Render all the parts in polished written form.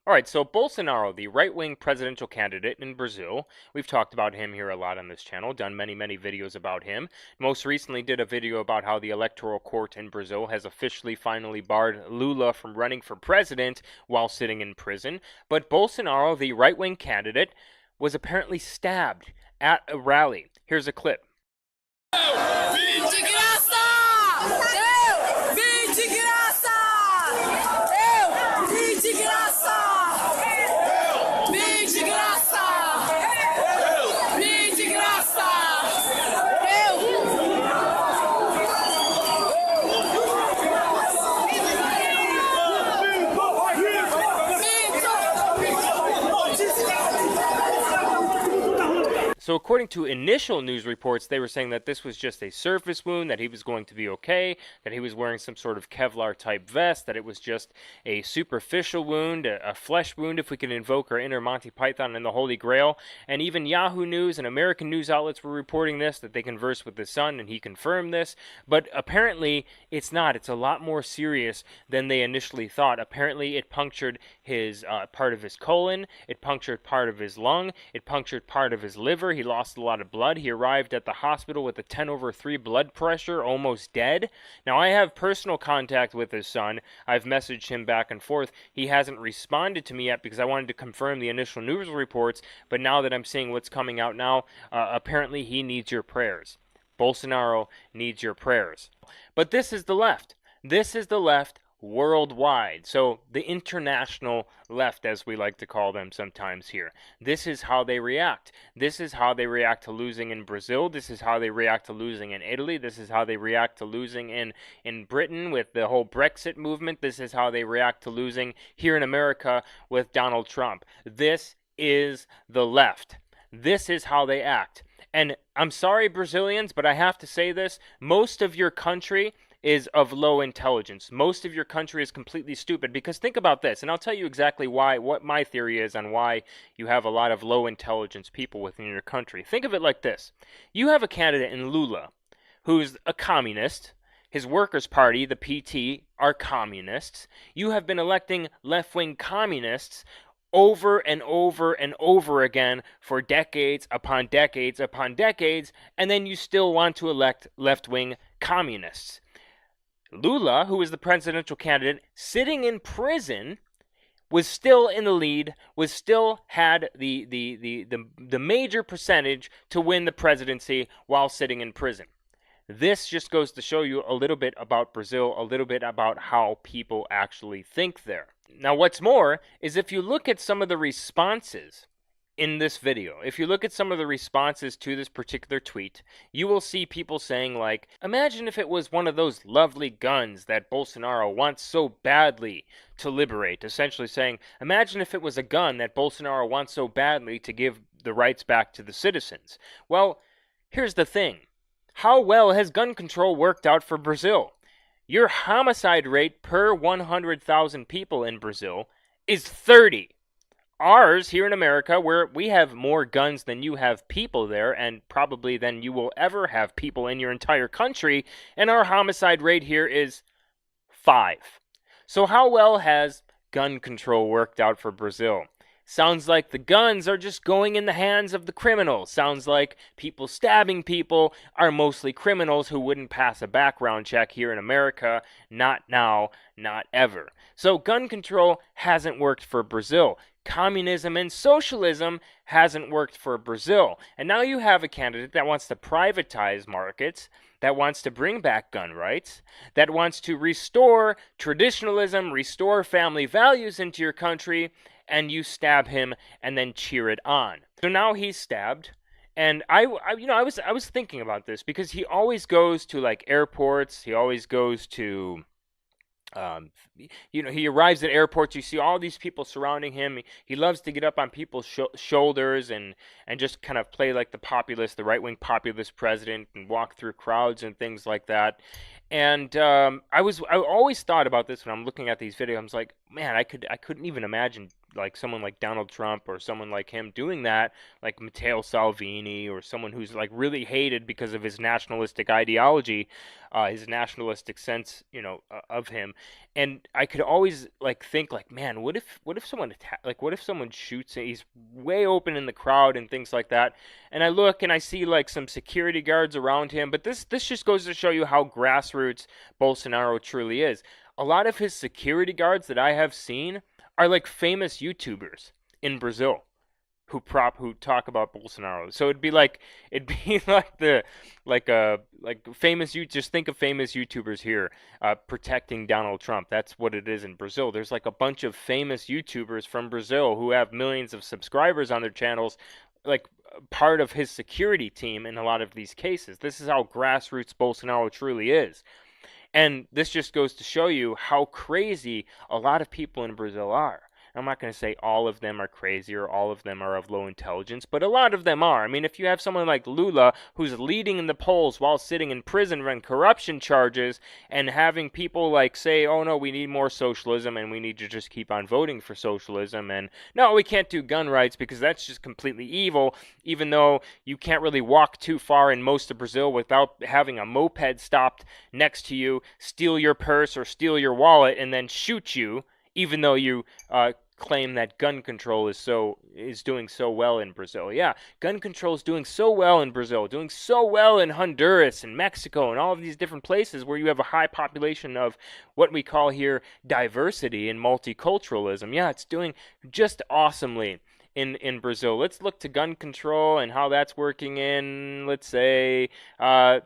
All right, so Bolsonaro, the right-wing presidential candidate in Brazil, we've talked about him here a lot on this channel, done many, many videos about him. Most recently did a video about how the electoral court in Brazil has officially finally barred Lula from running for president while sitting in prison. But Bolsonaro, the right-wing candidate, was apparently stabbed at a rally. Here's a clip. Vim de graça! Eu vim de graça! Eu vim de graça! Eu vim de graça! Eu vim de graça! So according to initial news reports, they were saying that this was just a surface wound, that he was going to be okay, that he was wearing some sort of Kevlar-type vest, that it was just a superficial wound, a flesh wound, if we could invoke our inner Monty Python and the Holy Grail. And even Yahoo News and American news outlets were reporting this, that they conversed with his son, and he confirmed this. But apparently, it's not. It's a lot more serious than they initially thought. Apparently, it punctured his part of his colon, it punctured part of his lung, it punctured part of his liver. He lost a lot of blood. He arrived at the hospital with a 10/3 blood pressure, almost dead. Now, I have personal contact with his son. I've messaged him back and forth. He hasn't responded to me yet because I wanted to confirm the initial news reports, but now that I'm seeing what's coming out now, apparently he needs your prayers. Bolsonaro needs your prayers. But this is the left. This is the left worldwide. So the international left, as we like to call them sometimes here. This is how they react. This is how they react to losing in Brazil. This is how they react to losing in Italy. This is how they react to losing in Britain with the whole Brexit movement. This is how they react to losing here in America with Donald Trump. This is the left. This is how they act. And I'm sorry, Brazilians, but I have to say this. Most of your country is of low intelligence. Most of your country is completely stupid, because think about this, and I'll tell you exactly what my theory is on why you have a lot of low intelligence people within your country. Think of it like this. You have a candidate in Lula who's a communist. His Workers' Party, the PT, are communists. You have been electing left-wing communists over and over and over again for decades upon decades upon decades, and then you still want to elect left-wing communists. Lula, who was the presidential candidate, sitting in prison, was still in the lead, was still had the major percentage to win the presidency while sitting in prison. This just goes to show you a little bit about Brazil, a little bit about how people actually think there. Now, what's more is if you look at some of the responses in this video, if you look at some of the responses to this particular tweet, you will see people saying like, imagine if it was one of those lovely guns that Bolsonaro wants so badly to liberate. Essentially saying, imagine if it was a gun that Bolsonaro wants so badly to give the rights back to the citizens. Well, here's the thing. How well has gun control worked out for Brazil? Your homicide rate per 100,000 people in Brazil is 30. Ours here in America, where we have more guns than you have people there, and probably than you will ever have people in your entire country, and our homicide rate here is 5. So how well has gun control worked out for Brazil? Sounds like the guns are just going in the hands of the criminals. Sounds like people stabbing people are mostly criminals who wouldn't pass a background check here in America. Not now, not ever. So gun control hasn't worked for Brazil. Communism and socialism hasn't worked for Brazil. And now you have a candidate that wants to privatize markets, that wants to bring back gun rights, that wants to restore traditionalism, restore family values into your country, and you stab him and then cheer it on. So now he's stabbed, and I was thinking about this because he always goes to like airports, he always goes to he arrives at airports, you see all these people surrounding him. He loves to get up on people's shoulders and just kind of play like the populist, the right-wing populist president, and walk through crowds and things like that. And I always thought about this when I'm looking at these videos. I was like, man, I couldn't even imagine like someone like Donald Trump or someone like him doing that, like Matteo Salvini or someone who's like really hated because of his nationalistic ideology, his nationalistic sense, of him. And I could always like think like, man, what if someone what if someone shoots and he's way open in the crowd and things like that. And I look and I see like some security guards around him, but this just goes to show you how grassroots Bolsonaro truly is. A lot of his security guards that I have seen are like famous YouTubers in Brazil who talk about Bolsonaro. So it'd be like the like famous you just think of famous YouTubers here protecting Donald Trump. That's what it is in Brazil. There's like a bunch of famous YouTubers from Brazil who have millions of subscribers on their channels, like part of his security team in a lot of these cases. This is how grassroots Bolsonaro truly is. And this just goes to show you how crazy a lot of people in Brazil are. I'm not going to say all of them are crazy or all of them are of low intelligence, but a lot of them are. I mean, if you have someone like Lula who's leading in the polls while sitting in prison on corruption charges and having people like say, oh no, we need more socialism and we need to just keep on voting for socialism, and no, we can't do gun rights because that's just completely evil, even though you can't really walk too far in most of Brazil without having a moped stopped next to you, steal your purse or steal your wallet, and then shoot you, even though you claim that gun control is doing so well in Brazil. Yeah, gun control is doing so well in Brazil, doing so well in Honduras and Mexico and all of these different places where you have a high population of what we call here diversity and multiculturalism. Yeah, it's doing just awesomely in Brazil. Let's look to gun control and how that's working in, let's say,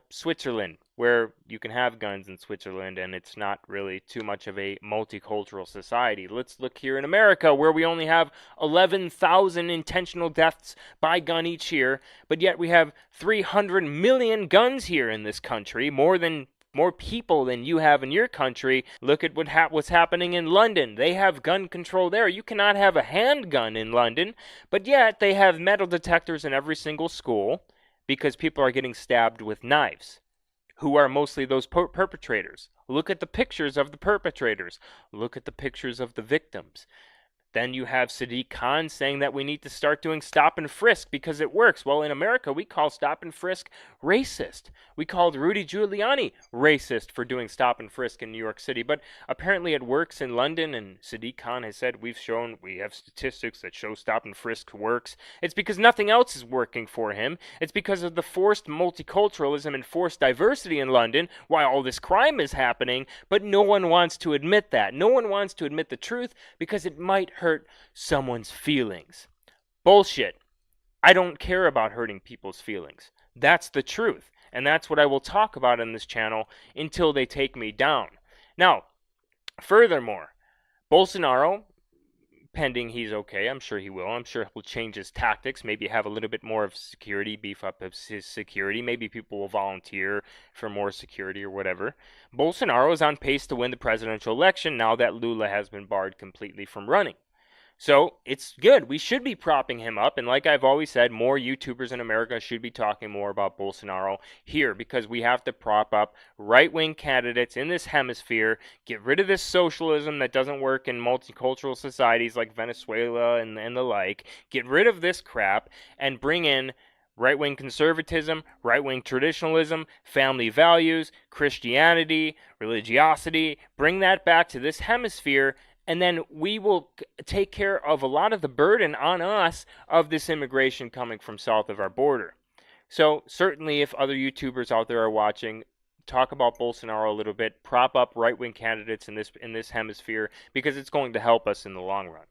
Switzerland, where you can have guns in Switzerland and it's not really too much of a multicultural society. Let's look here in America, where we only have 11,000 intentional deaths by gun each year, but yet we have 300 million guns here in this country, more people than you have in your country. Look at what's happening in London. They have gun control there. You cannot have a handgun in London, but yet they have metal detectors in every single school because people are getting stabbed with knives. Who are mostly those perpetrators? Look at the pictures of the perpetrators. Look at the pictures of the victims. Then you have Sadiq Khan saying that we need to start doing stop and frisk because it works. Well, in America, we call stop and frisk racist. We called Rudy Giuliani racist for doing stop and frisk in New York City. But apparently it works in London, and Sadiq Khan has said we have statistics that show stop and frisk works. It's because nothing else is working for him. It's because of the forced multiculturalism and forced diversity in London, why all this crime is happening, but no one wants to admit that. No one wants to admit the truth because it might hurt someone's feelings. Bullshit. I don't care about hurting people's feelings. That's the truth. And that's what I will talk about on this channel until they take me down. Now, furthermore, Bolsonaro, pending he's okay, I'm sure he will. I'm sure he'll change his tactics, maybe have a little bit more of security, beef up his security. Maybe people will volunteer for more security or whatever. Bolsonaro is on pace to win the presidential election now that Lula has been barred completely from running. So it's good. We should be propping him up. And like I've always said, more YouTubers in America should be talking more about Bolsonaro here because we have to prop up right-wing candidates in this hemisphere, get rid of this socialism that doesn't work in multicultural societies like Venezuela and the like, get rid of this crap and bring in right-wing conservatism, right-wing traditionalism, family values, Christianity, religiosity, bring that back to this hemisphere, and then we will take care of a lot of the burden on us of this immigration coming from south of our border. So certainly if other YouTubers out there are watching, talk about Bolsonaro a little bit, prop up right-wing candidates in this hemisphere because it's going to help us in the long run.